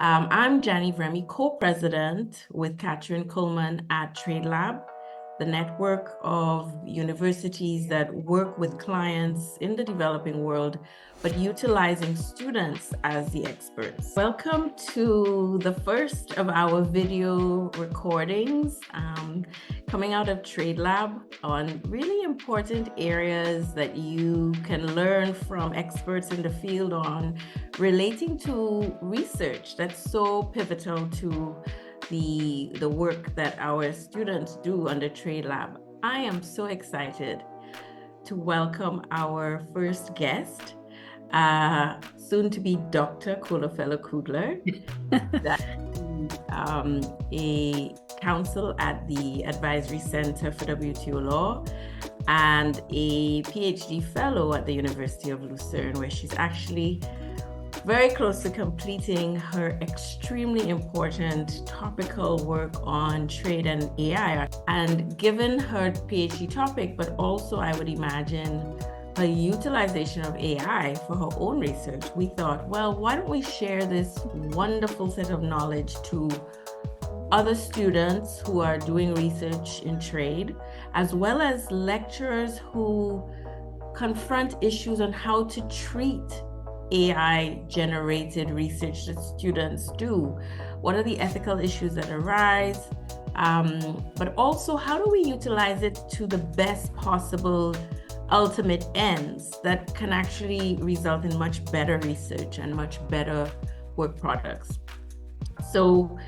I'm Jan Yves Remy, co-president with Catherine Coleman at TradeLab, the network of universities that work with clients in the developing world, but utilizing students as the experts. Welcome to the first of our video recordings coming out of TradeLab on really important areas that you can learn from experts in the field on relating to research that's so pivotal to the work that our students do under TradeLab. I am so excited to welcome our first guest, soon to be Dr. Kholofelo Kugler, a counsel at the Advisory Center for WTO Law and a PhD fellow at the University of Lucerne, where she's actually very close to completing her extremely important topical work on trade and AI. And given her PhD topic, but also I would imagine her utilization of AI for her own research, we thought, well, why don't we share this wonderful set of knowledge to other students who are doing research in trade, as well as lecturers who confront issues on how to treat AI-generated research that students do. What are the ethical issues that arise? But also, how do we utilize it to the best possible ultimate ends that can actually result in much better research and much better work products? So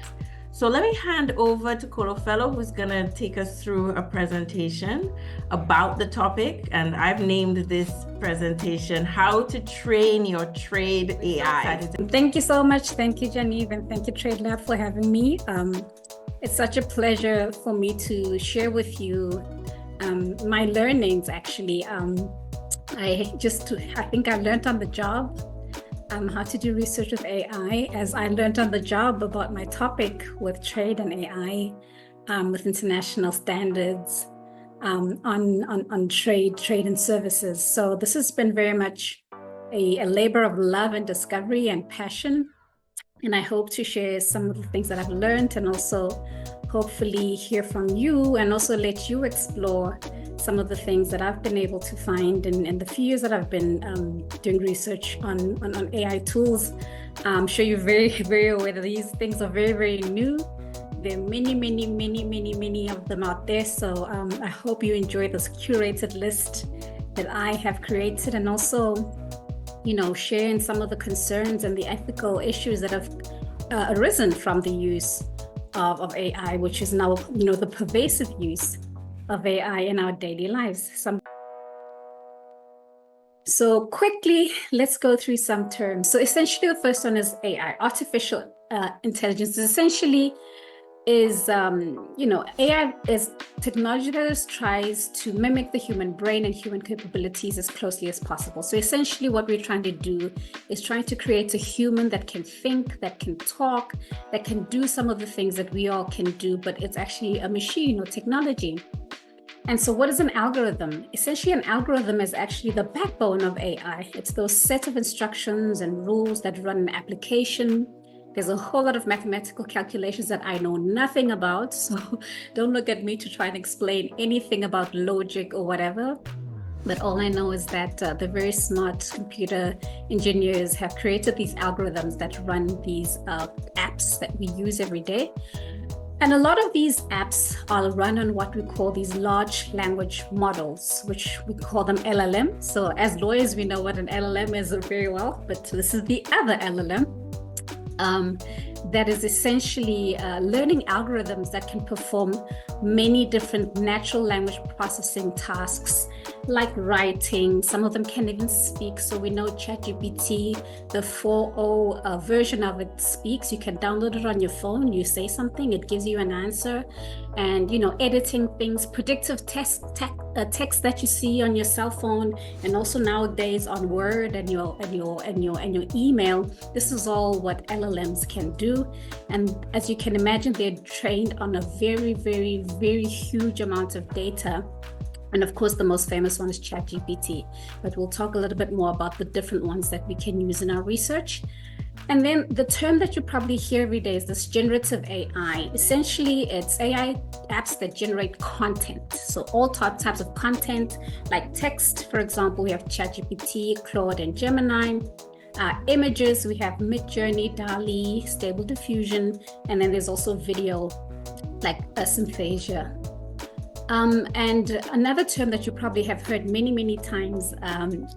let me hand over to Kholofelo, who's going to take us through a presentation about the topic. And I've named this presentation, How to Train Your Trade AI. Thank you so much. Thank you, Jan Yves, and thank you, TradeLab, for having me. It's such a pleasure for me to share with you my learnings, actually. I think I learned on the job how to do research with AI, as I learned on the job about my topic with trade and AI, with international standards on trade and services. So this has been very much a labor of love and discovery and passion. And I hope to share some of the things that I've learned, and also hopefully hear from you, and also let you explore some of the things that I've been able to find in the few years that I've been doing research on AI tools. I'm sure you're very, very aware that these things are very, very new. There are many of them out there. So I hope you enjoy this curated list that I have created, and also, sharing some of the concerns and the ethical issues that have arisen from the use of AI, which is now, the pervasive use of AI in our daily lives. So quickly, let's go through some terms. So essentially, the first one is AI, artificial intelligence. Essentially is, AI is technology that tries to mimic the human brain and human capabilities as closely as possible. So essentially what we're trying to do is trying to create a human that can think, that can talk, that can do some of the things that we all can do, but it's actually a machine or technology. And so what is an algorithm? Essentially, an algorithm is actually the backbone of AI. It's those set of instructions and rules that run an application. There's a whole lot of mathematical calculations that I know nothing about. So don't look at me to try and explain anything about logic or whatever. But all I know is that the very smart computer engineers have created these algorithms that run these apps that we use every day. And a lot of these apps are run on what we call these large language models, which we call them LLM. So as lawyers, we know what an LLM is very well, but this is the other LLM. That is essentially learning algorithms that can perform many different natural language processing tasks, like writing. Some of them can even speak. So we know ChatGPT, the 4.0 version of it speaks. You can download it on your phone. You say something, it gives you an answer. And editing things, predictive text that you see on your cell phone, and also nowadays on Word and your email. This is all what LLMs can do. And as you can imagine, they're trained on a very, very, very huge amount of data. And of course, the most famous one is ChatGPT, but we'll talk a little bit more about the different ones that we can use in our research. And then the term that you probably hear every day is this generative AI. Essentially, it's AI apps that generate content. So all types of content, like text, for example, we have ChatGPT, Claude, and Gemini. Images, we have Midjourney, DALL-E, Stable Diffusion, and then there's also video, like Synthesia. And another term that you probably have heard many times,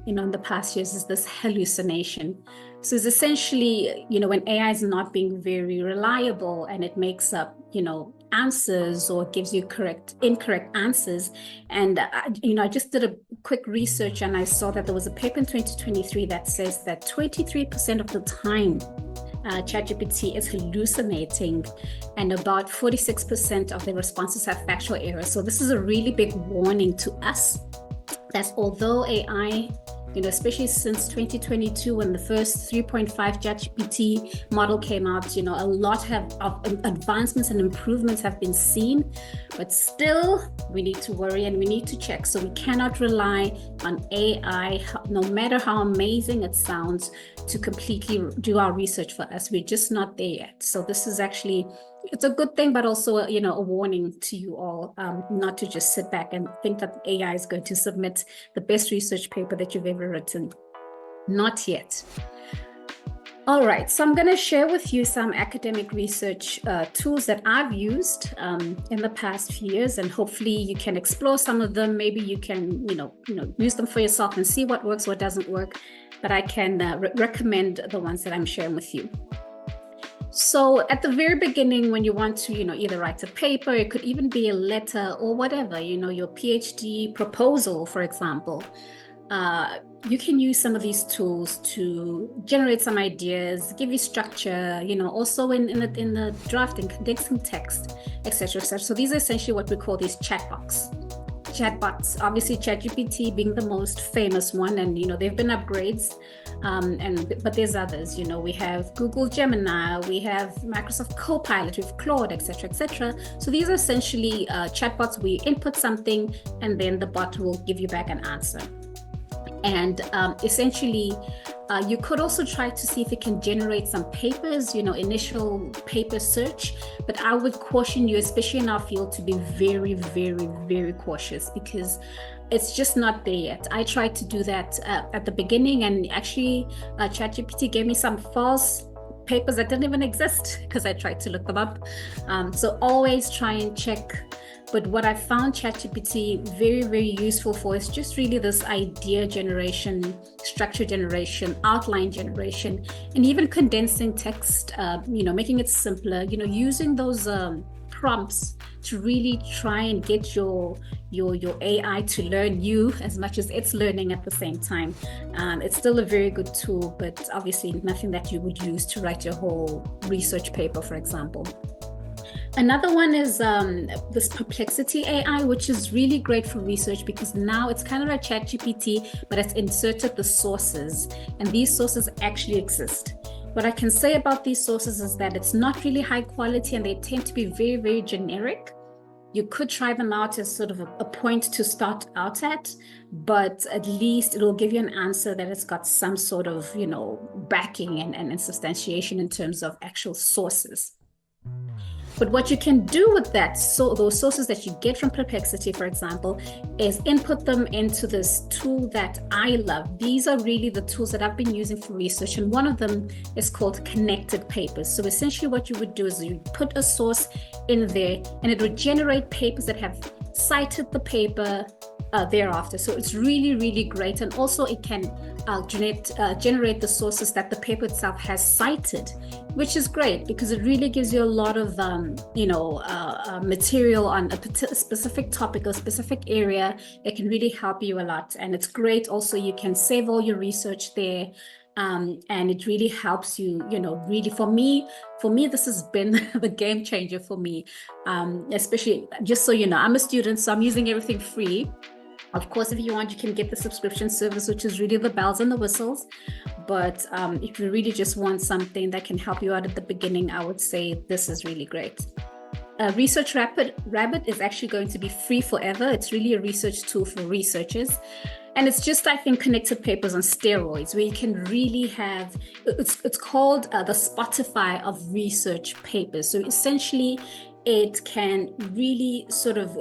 in the past years is this hallucination. So it's essentially, when AI is not being very reliable and it makes up, answers or gives you incorrect answers. And, I just did a quick research and I saw that there was a paper in 2023 that says that 23% of the time, ChatGPT is hallucinating, and about 46% of the responses have factual errors. So this is a really big warning to us that although AI, especially since 2022 when the first 3.5 ChatGPT model came out, a lot of advancements and improvements have been seen, but still we need to worry and we need to check. So we cannot rely on AI, no matter how amazing it sounds, to completely do our research for us. We're just not there yet. So this is actually, it's a good thing, but also, a warning to you all, not to just sit back and think that AI is going to submit the best research paper that you've ever written. Not yet. All right, so I'm going to share with you some academic research tools that I've used in the past few years, and hopefully you can explore some of them. Maybe you can, use them for yourself and see what works, what doesn't work. But I can recommend the ones that I'm sharing with you. So at the very beginning, when you want to, either write a paper, it could even be a letter or whatever, your PhD proposal, for example, you can use some of these tools to generate some ideas, give you structure, also in the drafting, condensing text, etc., etc. So these are essentially what we call these chatbots. Chatbots, obviously ChatGPT being the most famous one, and they've been upgrades, but there's others. We have Google Gemini, we have Microsoft Copilot, we have Claude, etc., etc. So these are essentially chatbots where you input something and then the bot will give you back an answer. And essentially, you could also try to see if it can generate some papers, initial paper search. But I would caution you, especially in our field, to be very, very, very cautious because it's just not there yet. I tried to do that at the beginning, and actually ChatGPT gave me some false papers that didn't even exist because I tried to look them up. So always try and check. But what I found ChatGPT very, very useful for is just really this idea generation, structure generation, outline generation, and even condensing text, making it simpler, using those prompts to really try and get your AI to learn you as much as it's learning at the same time. It's still a very good tool, but obviously nothing that you would use to write your whole research paper, for example. Another one is this Perplexity AI, which is really great for research because now it's kind of like ChatGPT, but it's inserted the sources, and these sources actually exist. What I can say about these sources is that it's not really high quality and they tend to be very, very generic. You could try them out as sort of a point to start out at, but at least it will give you an answer that it's got some sort of, backing and substantiation in terms of actual sources. But what you can do with that, so those sources that you get from Perplexity, for example, is input them into this tool that I love. These are really the tools that I've been using for research, and one of them is called Connected Papers. So essentially what you would do is you put a source in there, and it would generate papers that have cited the paper thereafter. So it's really, really great. And also it can generate the sources that the paper itself has cited, which is great because it really gives you a lot of material on a specific topic or specific area. It can really help you a lot, and it's great. Also, you can save all your research there, and it really helps you. Really for me, this has been the game changer for me. Especially, just so you know, I'm a student, so I'm using everything free. Of course, if you want, you can get the subscription service, which is really the bells and the whistles. But if you really just want something that can help you out at the beginning, I would say this is really great. Research Rabbit is actually going to be free forever. It's really a research tool for researchers. And it's just, I think, connected papers on steroids, where you can really have, it's called the Spotify of research papers. So essentially, it can really sort of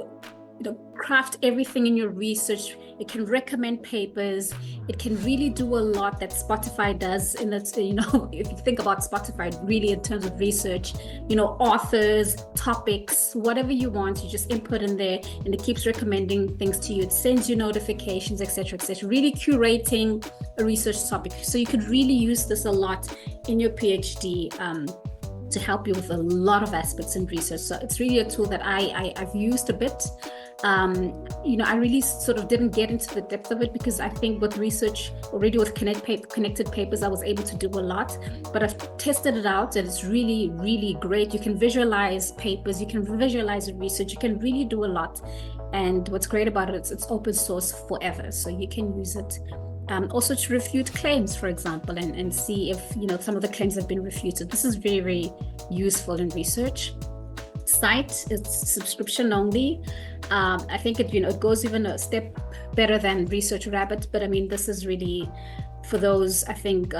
craft everything in your research. It can recommend papers. It can really do a lot that Spotify does. And that's, if you think about Spotify, really in terms of research, authors, topics, whatever you want, you just input in there, and it keeps recommending things to you. It sends you notifications, etc., etc. Really curating a research topic. So you could really use this a lot in your PhD. To help you with a lot of aspects in research. So it's really a tool that I've used a bit. I really sort of didn't get into the depth of it because I think with research already with connected papers, I was able to do a lot, but I've tested it out and it's really, really great. You can visualize papers, you can visualize research, you can really do a lot. And what's great about it, it's open source forever. So you can use it also to refute claims, for example, and see if some of the claims have been refuted. This is very, very useful in research. Site, it's subscription only. I think it goes even a step better than Research Rabbit, but I mean, this is really for those, I think,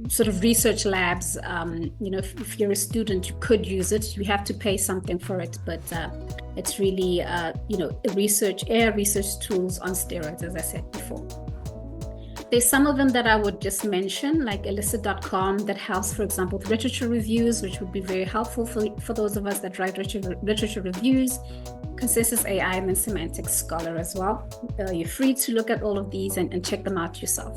sort of research labs. If you're a student, you could use it. You have to pay something for it, but it's really AI research tools on steroids, as I said before. There's some of them that I would just mention, like elicit.com, that helps, for example, with literature reviews, which would be very helpful for those of us that write literature reviews. Consensus AI, and then Semantic Scholar as well. You're free to look at all of these and check them out yourself.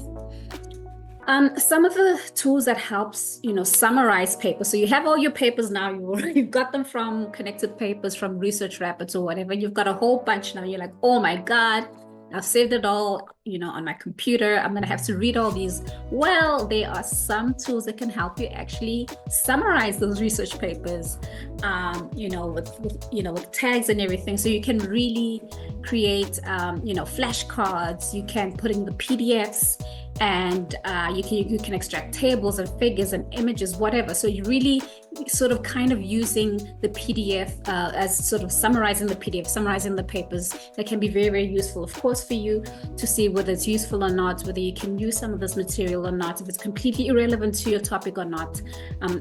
Some of the tools that helps, summarize papers. So you have all your papers now, you've got them from connected papers, from Research Rapids or whatever. You've got a whole bunch now. You're like, oh my God, I've saved it all, on my computer. I'm going to have to read all these. Well, there are some tools that can help you actually summarize those research papers, with tags and everything. So you can really create, flashcards. You can put in the PDFs, and you can extract tables and figures and images, whatever. So you really sort of kind of using the PDF as sort of summarizing the PDF, summarizing the papers. That can be very, very useful, of course, for you to see whether it's useful or not, whether you can use some of this material or not, if it's completely irrelevant to your topic or not.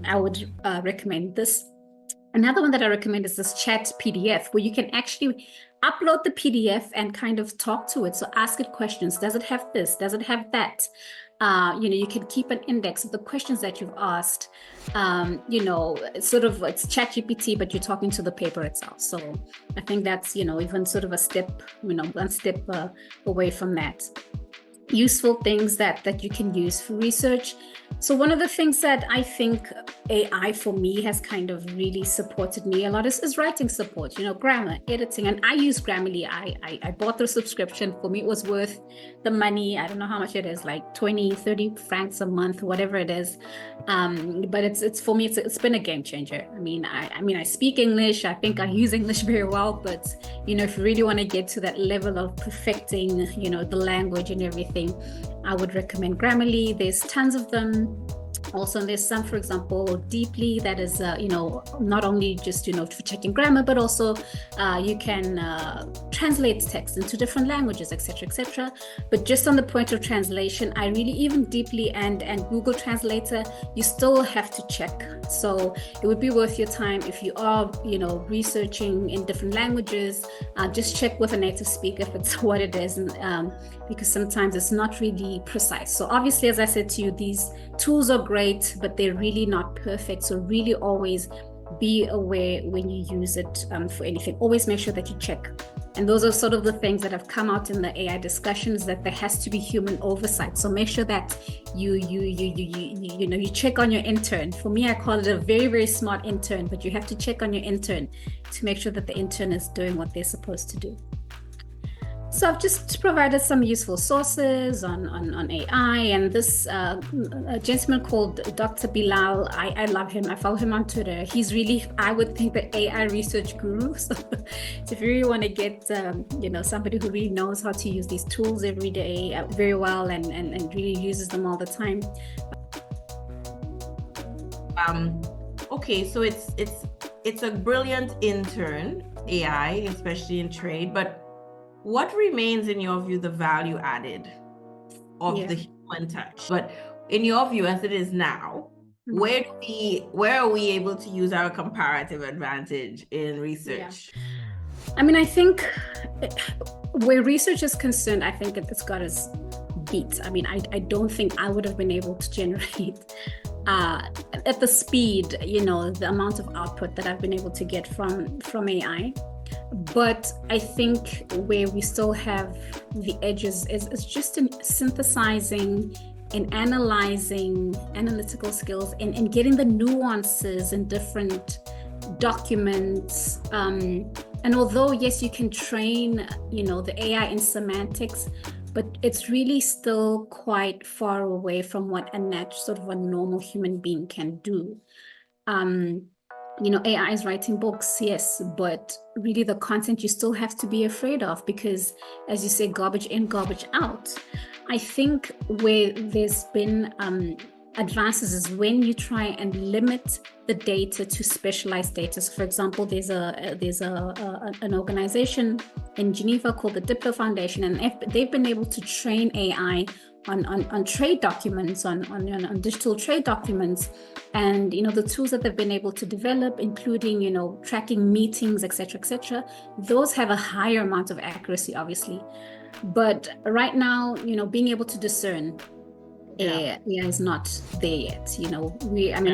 I would recommend this. Another one that I recommend is this chat PDF, where you can actually upload the PDF and kind of talk to it. So ask it questions. Does it have this? Does it have that? You can keep an index of the questions that you've asked. It's sort of, it's ChatGPT, but you're talking to the paper itself. So I think that's, even sort of a step, one step away from that. Useful things that you can use for research. So one of the things that I think AI for me has kind of really supported me a lot is writing support, grammar, editing. And I use Grammarly. I bought the subscription. For me, it was worth the money. I don't know how much it is, like 20, 30 francs a month, whatever it is. But it's for me, it's been a game changer. I mean, I speak English. I think I use English very well, but, if you really want to get to that level of perfecting, the language and everything, I would recommend Grammarly. There's tons of them. Also, there's some, for example, Deeply, that is, not only just, for checking grammar, but also you can translate text into different languages, etc., etc. But just on the point of translation, I really, even Deeply and Google Translator, you still have to check. So it would be worth your time if you are, researching in different languages. Just check with a native speaker if it's what it is, and because sometimes it's not really precise. So obviously, as I said to you, these tools are great, but they're really not perfect. So really always be aware when you use it for anything. Always make sure that you check. And those are sort of the things that have come out in the AI discussions, that there has to be human oversight. So make sure that you check on your intern. For me, I call it a very, very smart intern, but you have to check on your intern to make sure that the intern is doing what they're supposed to do. So I've just provided some useful sources on AI, and this a gentleman called Dr. Bilal, I love him. I follow him on Twitter. He's really, I would think, the AI research guru. So if you really want to get, somebody who really knows how to use these tools every day very well and really uses them all the time. Okay, so it's a brilliant intern, AI, especially in trade, but what remains in your view the value added of the human touch? But in your view, as it is now, where are we able to use our comparative advantage in research? I mean, I think where research is concerned, I think it's got its beat. I mean, I don't think I would have been able to generate at the speed, you know, the amount of output that I've been able to get from AI. But I think where we still have the edges is just in synthesizing and analyzing analytical skills and getting the nuances in different documents. And although, yes, you can train, you know, the AI in semantics, but it's really still quite far away from what sort of a normal human being can do. You know, AI is writing books, yes, but really the content you still have to be afraid of because, as you say, garbage in, garbage out. I think where there's been advances is when you try and limit the data to specialized data. So, for example, there's an organization in Geneva called the Diplo Foundation, and they've been able to train AI on trade documents, on digital trade documents, and you know the tools that they've been able to develop, including you know tracking meetings, etc., those have a higher amount of accuracy, obviously. But right now, you know, being able to discern AI is not there yet. You know,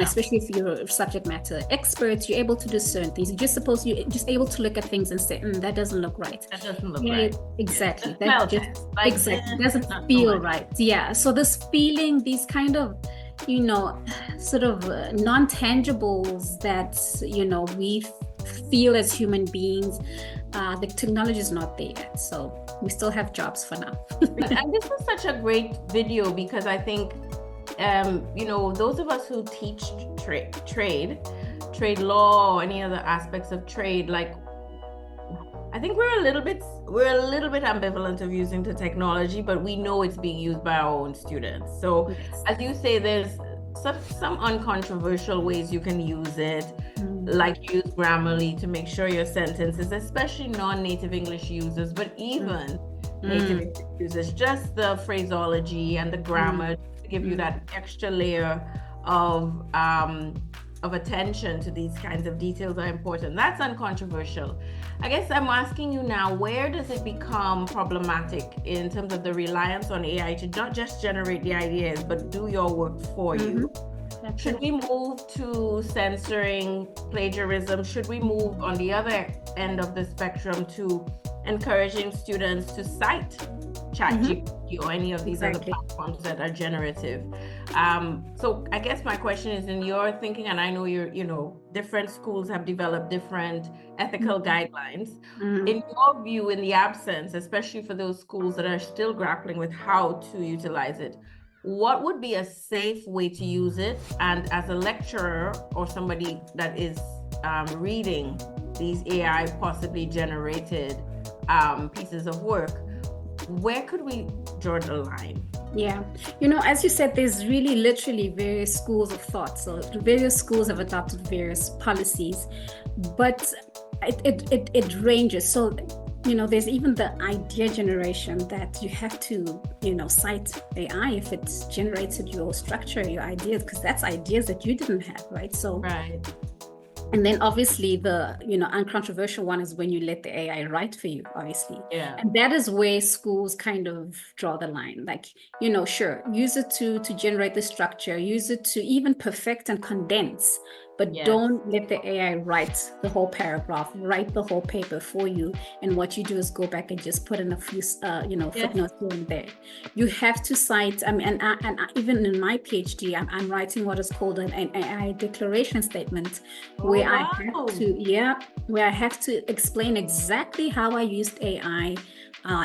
especially if you're a subject matter expert, you're able to discern things. You're just able to look at things and say, that doesn't look right. That doesn't look right. Exactly. That exactly doesn't feel right. Yeah. So this feeling, these kind of, you know, sort of non-tangibles that, you know, we feel as human beings, the technology is not there yet. So we still have jobs for now. And this is such a great video because I think, you know, those of us who teach trade law, or any other aspects of trade, like, I think we're a little bit ambivalent of using the technology, but we know it's being used by our own students. So as you say, there's some uncontroversial ways you can use it, like use Grammarly to make sure your sentences, especially non-native English users, but even native English users, just the phraseology and the grammar to give you that extra layer of attention to these kinds of details are important. That's uncontroversial. I guess I'm asking you now, where does it become problematic in terms of the reliance on AI to not just generate the ideas, but do your work for you? Should we move to censoring plagiarism? Should we move on the other end of the spectrum to encouraging students to cite ChatGPT or any of these other platforms that are generative? So I guess my question is, in your thinking, and I know you know, different schools have developed different ethical guidelines. In your view, in the absence, especially for those schools that are still grappling with how to utilize it, what would be a safe way to use it? And as a lecturer or somebody that is reading these AI possibly generated pieces of work, where could we draw the line? Yeah, you know, as you said, there's really literally various schools of thought. So various schools have adopted various policies, but it ranges. So, you know, there's even the idea generation that you have to, you know, cite AI if it's generated your structure, your ideas, because that's ideas that you didn't have, right? So, and then obviously the, you know, uncontroversial one is when you let the AI write for you, obviously. And that is where schools kind of draw the line. Like, you know, sure, use it to generate the structure, use it to even perfect and condense, but don't let the AI write the whole paragraph, write the whole paper for you. And what you do is go back and just put in a few, you know, footnotes here and there. You have to cite, I mean, and even in my PhD, I'm writing what is called an AI declaration statement, where I have to explain exactly how I used AI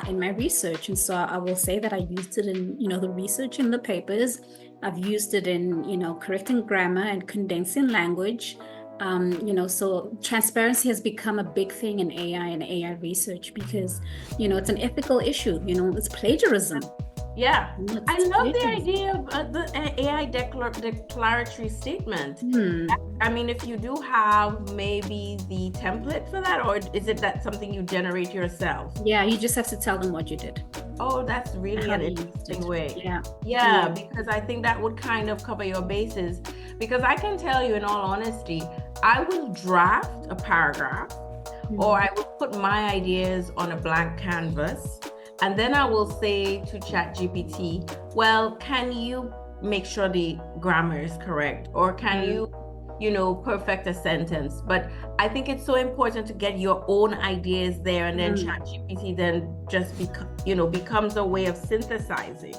in my research. And so I will say that I used it in, you know, the research in the papers. I've used it in, you know, correcting grammar and condensing language. You know, so transparency has become a big thing in AI and AI research because, you know, it's an ethical issue. You know, it's plagiarism. Yeah, Let's I love the see. idea of the AI declaratory statement. I mean, if you do have maybe the template for that, or is it that something you generate yourself? Yeah, you just have to tell them what you did. Oh, that's really How an you used interesting it. way. Yeah. Yeah, because I think that would kind of cover your bases. Because I can tell you, in all honesty, I will draft a paragraph or I will put my ideas on a blank canvas. And then I will say to ChatGPT, well, can you make sure the grammar is correct? Or can you perfect a sentence? But I think it's so important to get your own ideas there, and then ChatGPT then just becomes a way of synthesizing.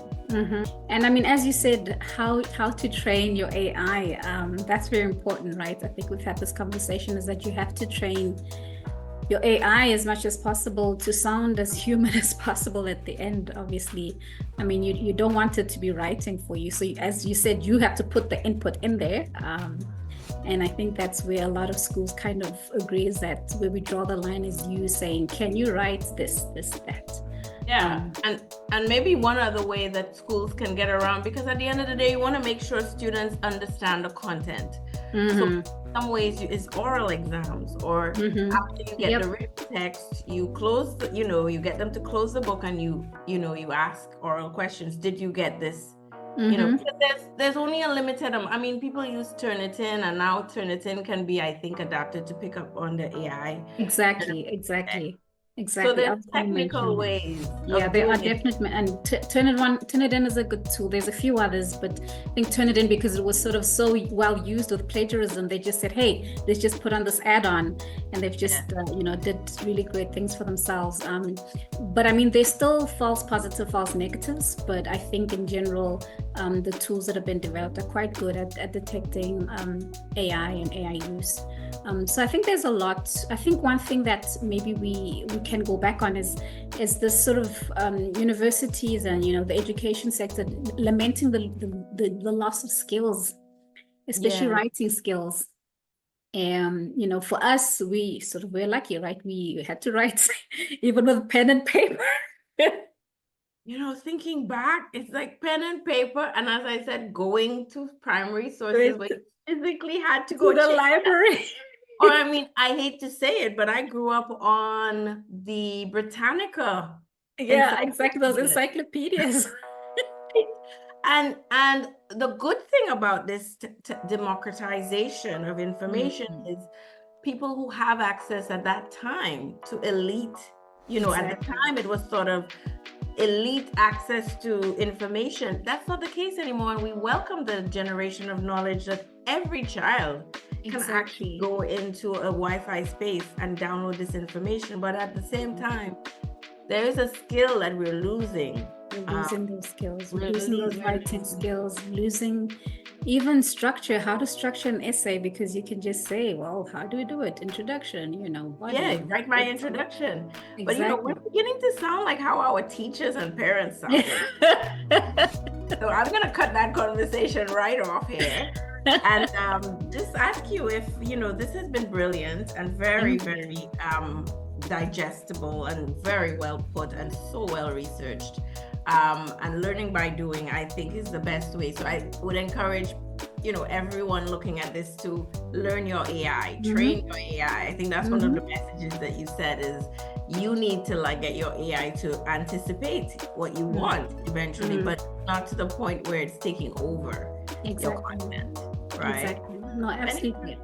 And I mean, as you said, how to train your AI, that's very important, right? I think we've had this conversation, is that you have to train your AI as much as possible to sound as human as possible at the end, obviously. I mean, you don't want it to be writing for you. So as you said, you have to put the input in there. And I think that's where a lot of schools kind of agree, is that where we draw the line is you saying, can you write this, that? Yeah, and maybe one other way that schools can get around, because at the end of the day, you want to make sure students understand the content. So in some ways, it's oral exams, or after you get the written text, you close, you get them to close the book, and you ask oral questions. Did you get this? Because there's only a limited. I mean, people use Turnitin, and now Turnitin can be, I think, adapted to pick up on the AI. Exactly. So there's technical ways. Yeah, there are definitely, and Turnitin is a good tool. There's a few others, but I think Turnitin, because it was sort of so well used with plagiarism, they just said, hey, let's just put on this add-on, and they've just did really great things for themselves. But I mean, there's still false positive, false negatives, but I think in general, the tools that have been developed are quite good at detecting AI and AI use. So I think there's a lot. I think one thing that maybe we can go back on is this sort of universities and the education sector lamenting the loss of skills, especially writing skills. And for us, we're lucky, right? We had to write even with pen and paper. Thinking back, it's like pen and paper, and as I said, going to primary sources where you physically had to go to the library. Or I mean, I hate to say it, but I grew up on the Britannica. Yeah, exactly, those encyclopedias. And the good thing about this democratization of information is people who have access at that time to elite, at the time it was sort of elite access to information. That's not the case anymore, and we welcome the generation of knowledge that every child can actually go into a Wi-Fi space and download this information. But at the same time, there is a skill that we're losing. We're losing those skills. We're losing those writing skills, losing even structure, how to structure an essay, because you can just say, well, how do we do it? Introduction, write my introduction. Exactly. But we're beginning to sound like how our teachers and parents sounded. So I'm going to cut that conversation right off here. And just ask you if this has been brilliant and very, very digestible and very well put and so well researched. And learning by doing, I think, is the best way. So I would encourage everyone looking at this to learn your AI, train your AI. I think that's one of the messages that you said, is you need to get your AI to anticipate what you want eventually, but not to the point where it's taking over your content. Right. Exactly. No, absolutely.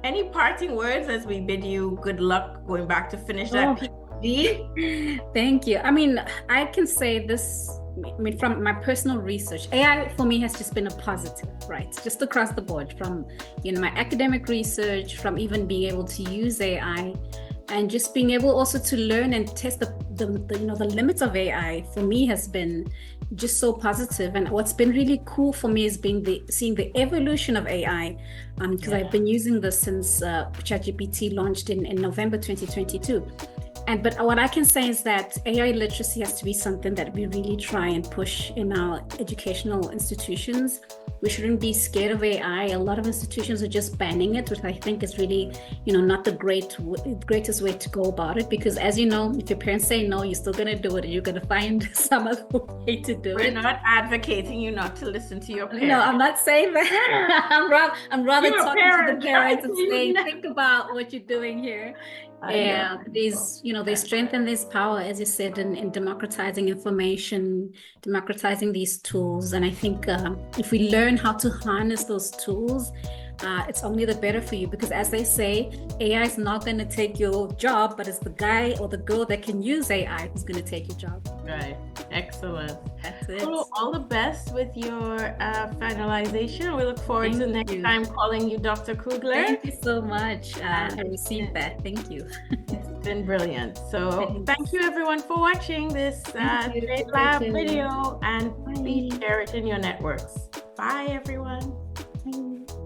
Any parting words as we bid you good luck going back to finish that PhD? Thank you. I mean, I can say this, from my personal research, AI for me has just been a positive, right? Just across the board, from my academic research, from even being able to use AI, and just being able also to learn and test the limits of AI, for me has been just so positive. And what's been really cool for me is seeing the evolution of AI, because I've been using this since ChatGPT launched in November 2022. But what I can say is that AI literacy has to be something that we really try and push in our educational institutions. We shouldn't be scared of AI. A lot of institutions are just banning it, which I think is really, not the greatest way to go about it. Because as you know, if your parents say no, you're still going to do it, and you're going to find some other way to do it. We're not advocating you not to listen to your parents. No, I'm not saying that. I'm rather talking to the parents and saying, think about what you're doing here. They strengthen this power, as you said, in democratizing information, democratizing these tools. And I think if we learn how to harness those tools, it's only the better for you, because as they say, AI is not going to take your job, but it's the guy or the girl that can use AI who's going to take your job. Right. Excellent. That's it. Well, all the best with your finalization. We look forward to next time calling you Dr. Kugler. Thank you so much. I received that. Thank you. It's been brilliant. So thank you everyone for watching this TradeLab video, and please share it in your networks. Bye everyone. Bye.